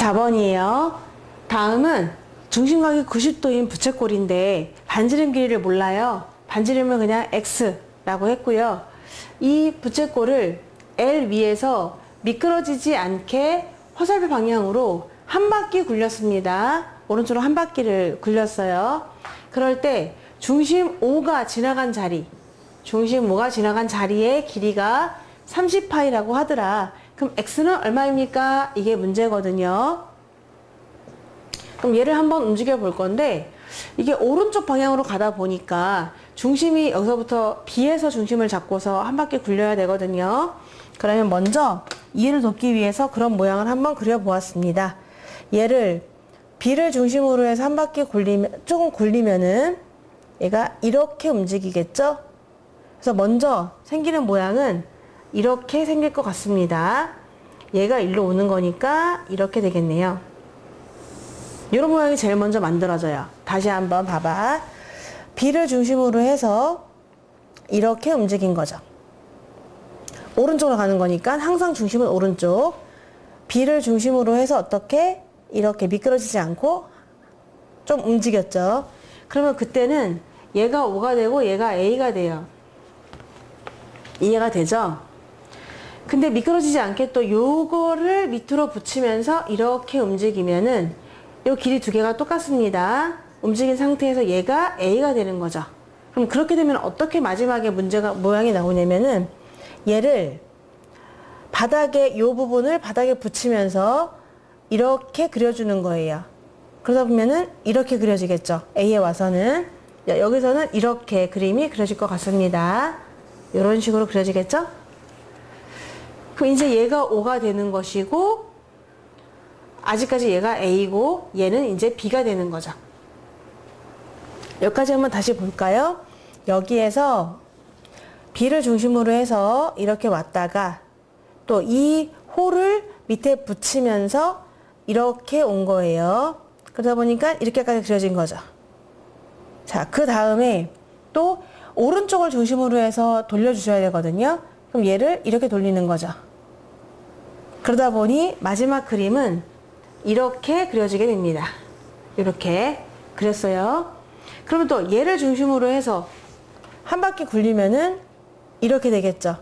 14번이에요. 다음은 중심각이 90도인 부채꼴인데 반지름 길이를 몰라요. 반지름은 그냥 X라고 했고요. 이 부채꼴을 L 위에서 미끄러지지 않게 화살표 방향으로 한 바퀴 굴렸습니다. 오른쪽으로 한 바퀴를 굴렸어요. 그럴 때 중심 O가 지나간 자리, 중심 O가 지나간 자리의 길이가 30파이라고 하더라. 그럼 X는 얼마입니까? 이게 문제거든요. 그럼 얘를 한번 움직여 볼 건데, 이게 오른쪽 방향으로 가다 보니까 중심이 여기서부터 B에서 중심을 잡고서 한 바퀴 굴려야 되거든요. 그러면 먼저 이해를 돕기 위해서 그런 모양을 한번 그려보았습니다. 얘를 B를 중심으로 해서 한 바퀴 조금 굴리면은 얘가 이렇게 움직이겠죠? 그래서 먼저 생기는 모양은 이렇게 생길 것 같습니다. 얘가 일로 오는 거니까 이렇게 되겠네요. 이런 모양이 제일 먼저 만들어져요. 다시 한번 봐봐. B를 중심으로 해서 이렇게 움직인 거죠. 오른쪽으로 가는 거니까 항상 중심은 오른쪽. B를 중심으로 해서 어떻게? 이렇게 미끄러지지 않고 좀 움직였죠. 그러면 그때는 얘가 O가 되고 얘가 A가 돼요. 이해가 되죠? 근데 미끄러지지 않게 또 요거를 밑으로 붙이면서 이렇게 움직이면은 요 길이 두 개가 똑같습니다. 움직인 상태에서 얘가 A가 되는 거죠. 그럼 그렇게 되면 어떻게 마지막에 모양이 나오냐면은 얘를 바닥에 요 부분을 바닥에 붙이면서 이렇게 그려주는 거예요. 그러다 보면은 이렇게 그려지겠죠. A에 와서는 여기서는 이렇게 그림이 그려질 것 같습니다. 이런 식으로 그려지겠죠? 그럼 이제 얘가 O가 되는 것이고 아직까지 얘가 A고 얘는 이제 B가 되는 거죠. 여기까지 한번 다시 볼까요? 여기에서 B를 중심으로 해서 이렇게 왔다가 또 이 홀을 밑에 붙이면서 이렇게 온 거예요. 그러다 보니까 이렇게까지 그려진 거죠. 자, 그 다음에 또 오른쪽을 중심으로 해서 돌려주셔야 되거든요. 그럼 얘를 이렇게 돌리는 거죠. 그러다 보니 마지막 그림은 이렇게 그려지게 됩니다. 이렇게 그렸어요. 그러면 또 얘를 중심으로 해서 한 바퀴 굴리면은 이렇게 되겠죠.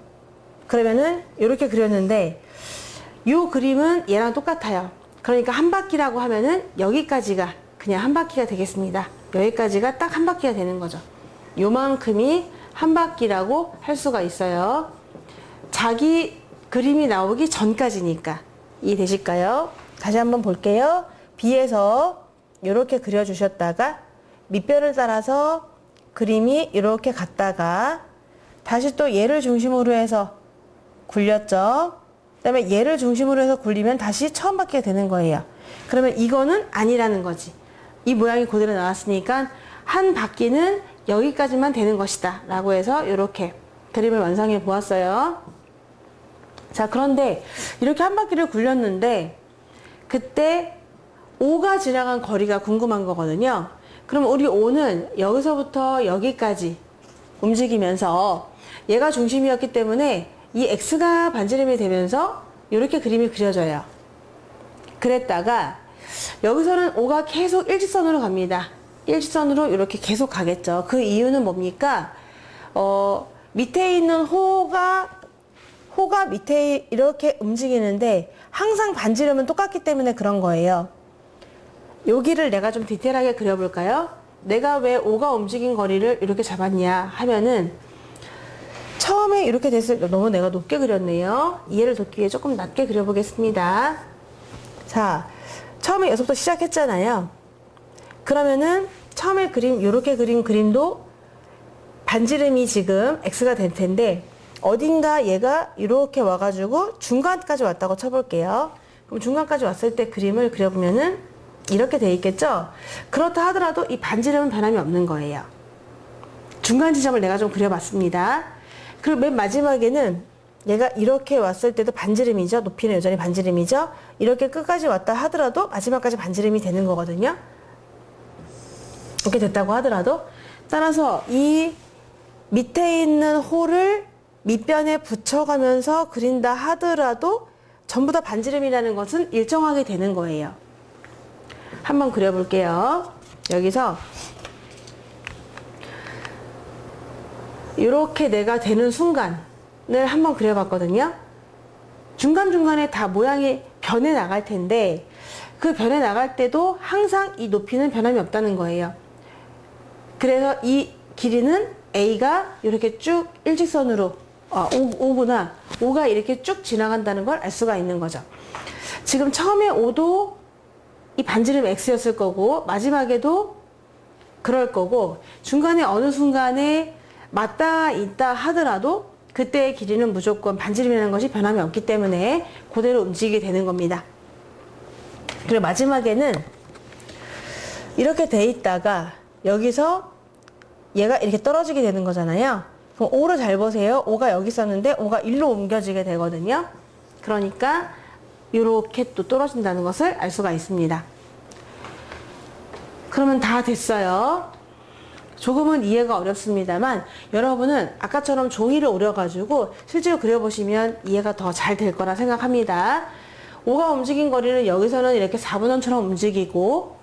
그러면은 이렇게 그렸는데 이 그림은 얘랑 똑같아요. 그러니까 한 바퀴라고 하면은 여기까지가 그냥 한 바퀴가 되겠습니다. 여기까지가 딱 한 바퀴가 되는 거죠. 요만큼이 한 바퀴라고 할 수가 있어요. 자기 그림이 나오기 전까지니까. 이해되실까요? 다시 한번 볼게요. B에서 이렇게 그려주셨다가 밑변을 따라서 그림이 이렇게 갔다가 다시 또 얘를 중심으로 해서 굴렸죠. 그 다음에 얘를 중심으로 해서 굴리면 다시 처음 바퀴가 되는 거예요. 그러면 이거는 아니라는 거지. 이 모양이 그대로 나왔으니까 한 바퀴는 여기까지만 되는 것이다 라고 해서 이렇게 그림을 완성해 보았어요. 자, 그런데 이렇게 한 바퀴를 굴렸는데 그때 O가 지나간 거리가 궁금한 거거든요. 그럼 우리 O는 여기서부터 여기까지 움직이면서 얘가 중심이었기 때문에 이 X가 반지름이 되면서 이렇게 그림이 그려져요. 그랬다가 여기서는 O가 계속 일직선으로 갑니다. 일직선으로 이렇게 계속 가겠죠. 그 이유는 뭡니까? 밑에 있는 호가 밑에 이렇게 움직이는데 항상 반지름은 똑같기 때문에 그런 거예요. 여기를 내가 좀 디테일하게 그려볼까요? 내가 왜 O가 움직인 거리를 이렇게 잡았냐 하면은 처음에 이렇게 됐을 때 너무 내가 높게 그렸네요. 이해를 돕기 위해 조금 낮게 그려보겠습니다. 자, 처음에 여기서부터 시작했잖아요. 그러면은 처음에 이렇게 그린 그림도 반지름이 지금 X가 될 텐데 어딘가 얘가 이렇게 와가지고 중간까지 왔다고 쳐볼게요. 그럼 중간까지 왔을 때 그림을 그려보면은 이렇게 돼 있겠죠? 그렇다 하더라도 이 반지름은 변함이 없는 거예요. 중간 지점을 내가 좀 그려봤습니다. 그리고 맨 마지막에는 얘가 이렇게 왔을 때도 반지름이죠. 높이는 여전히 반지름이죠. 이렇게 끝까지 왔다 하더라도 마지막까지 반지름이 되는 거거든요. 이렇게 됐다고 하더라도 따라서 이 밑에 있는 홀을 밑변에 붙여가면서 그린다 하더라도 전부 다 반지름이라는 것은 일정하게 되는 거예요. 한번 그려볼게요. 여기서 이렇게 내가 되는 순간을 한번 그려봤거든요. 중간중간에 다 모양이 변해 나갈 텐데 그 변해 나갈 때도 항상 이 높이는 변함이 없다는 거예요. 그래서 이 길이는 A가 이렇게 쭉 일직선으로 O구나. O가 이렇게 쭉 지나간다는 걸 알 수가 있는 거죠. 지금 처음에 O도 이 반지름 X였을 거고 마지막에도 그럴 거고 중간에 어느 순간에 맞닿아 있다 하더라도 그때의 길이는 무조건 반지름이라는 것이 변함이 없기 때문에 그대로 움직이게 되는 겁니다. 그리고 마지막에는 이렇게 돼 있다가 여기서 얘가 이렇게 떨어지게 되는 거잖아요. 그럼 O를 잘 보세요. O가 여기 있었는데 O가 일로 옮겨지게 되거든요. 그러니까 이렇게 또 떨어진다는 것을 알 수가 있습니다. 그러면 다 됐어요. 조금은 이해가 어렵습니다만 여러분은 아까처럼 종이를 오려가지고 실제로 그려보시면 이해가 더 잘 될 거라 생각합니다. O가 움직인 거리는 여기서는 이렇게 4분원처럼 움직이고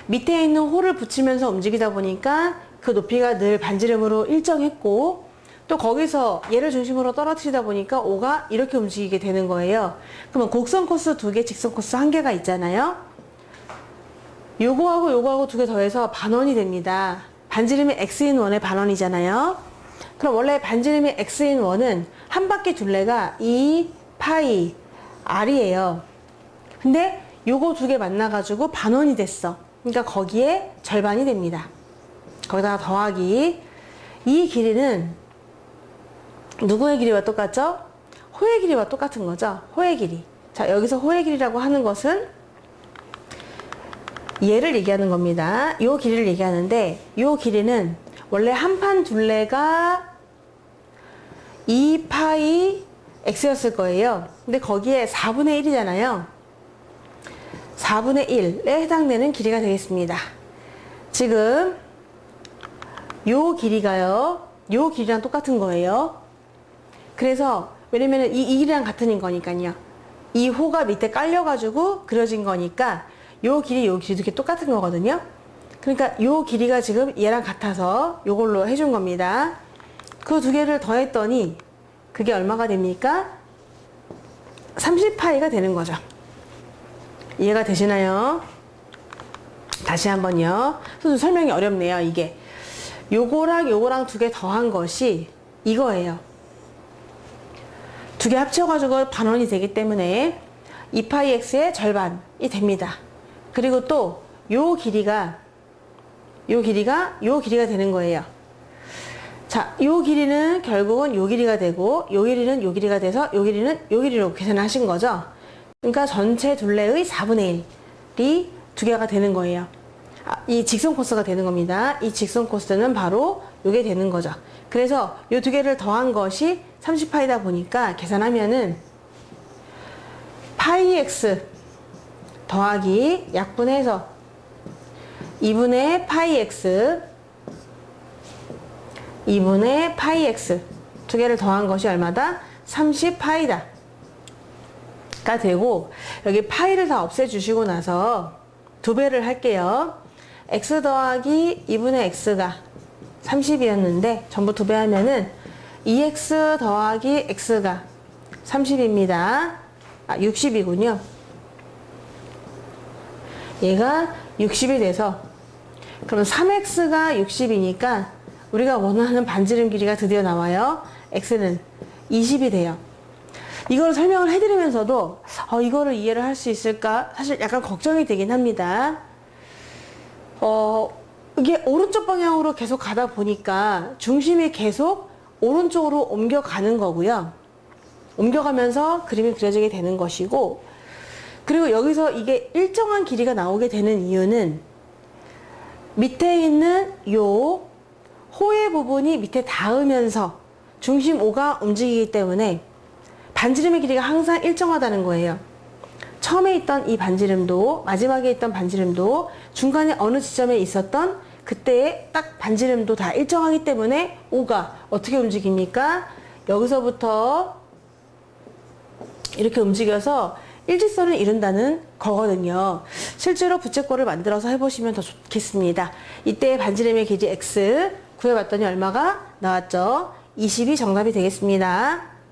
밑에 있는 홀을 붙이면서 움직이다 보니까 그 높이가 늘 반지름으로 일정했고 또 거기서 얘를 중심으로 떨어뜨리다 보니까 O가 이렇게 움직이게 되는 거예요. 그러면 곡선 코스 2개, 직선 코스 1개가 있잖아요. 요거하고 2개 더해서 반원이 됩니다. 반지름이 x인 원의 반원이잖아요. 그럼 원래 반지름이 x인 원은 한 바퀴 둘레가 2 파이 r이에요. 근데 요거 2개 만나가지고 반원이 됐어. 그러니까 거기에 절반이 됩니다. 거기다가 더하기 이 길이는 누구의 길이와 똑같죠? 호의 길이와 똑같은 거죠. 호의 길이. 자, 여기서 호의 길이라고 하는 것은 얘를 얘기하는 겁니다. 요 길이를 얘기하는데 요 길이는 원래 한 판 둘레가 2파이 x였을 거예요. 근데 거기에 4분의 1이잖아요. 4분의 1에 해당되는 길이가 되겠습니다. 지금 요 길이가요. 요 길이랑 똑같은 거예요. 그래서 왜냐면 이 길이랑 같은 거니까요. 이 호가 밑에 깔려가지고 그려진 거니까 요 길이도 이렇게 똑같은 거거든요. 그러니까 요 길이가 지금 얘랑 같아서 요걸로 해준 겁니다. 그 2개를 더했더니 그게 얼마가 됩니까? 30파이가 되는 거죠. 이해가 되시나요? 다시 한번요. 좀 설명이 어렵네요, 이게. 요거랑 2개 더한 것이 이거예요. 2개 합쳐가지고 반원이 되기 때문에 2파이x의 절반이 됩니다. 그리고 또 요 길이가 되는 거예요. 자, 요 길이는 결국은 요 길이가 되고 요 길이는 요 길이가 돼서 요 길이는 요 길이로 계산하신 거죠. 그러니까 전체 둘레의 4분의 1이 2개가 되는 거예요. 이 직선 코스가 되는 겁니다. 이 직선 코스는 바로 요게 되는 거죠. 그래서 요 2개를 더한 것이 30파이다 보니까 계산하면은 파이 x 더하기 약분해서 2분의 파이 x 2분의 파이 x 2개를 더한 것이 얼마다? 30파이다 가 되고 여기 파이를 다 없애주시고 나서 2배를 할게요. x 더하기 2분의 x가 30이었는데 전부 2배 하면은 2x 더하기 x가 30입니다. 60이군요. 얘가 60이 돼서 그럼 3x가 60이니까 우리가 원하는 반지름 길이가 드디어 나와요. x는 20이 돼요. 이걸 설명을 해드리면서도 이거를 이해를 할 수 있을까? 사실 약간 걱정이 되긴 합니다. 이게 오른쪽 방향으로 계속 가다 보니까 중심이 계속 오른쪽으로 옮겨가는 거고요. 옮겨가면서 그림이 그려지게 되는 것이고, 그리고 여기서 이게 일정한 길이가 나오게 되는 이유는 밑에 있는 요 호의 부분이 밑에 닿으면서 중심 O가 움직이기 때문에 반지름의 길이가 항상 일정하다는 거예요. 처음에 있던 이 반지름도 마지막에 있던 반지름도 중간에 어느 지점에 있었던 그때의 딱 반지름도 다 일정하기 때문에 O가 어떻게 움직입니까? 여기서부터 이렇게 움직여서 일직선을 이룬다는 거거든요. 실제로 부채꼴을 만들어서 해보시면 더 좋겠습니다. 이때 반지름의 길이 x 구해봤더니 얼마가 나왔죠? 20이 정답이 되겠습니다.